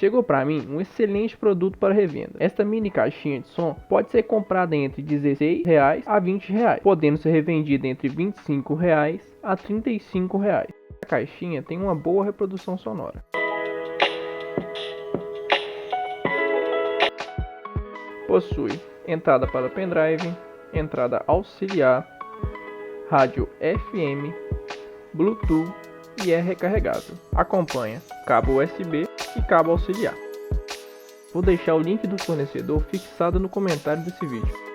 Chegou para mim um excelente produto para revenda. Esta mini caixinha de som pode ser comprada entre R$16 a R$20, podendo ser revendida entre R$25 a R$35. A caixinha tem uma boa reprodução sonora. Possui entrada para pendrive, entrada auxiliar, rádio FM, Bluetooth e é recarregável. Acompanha cabo USB e cabo auxiliar. Vou deixar o link do fornecedor fixado no comentário desse vídeo.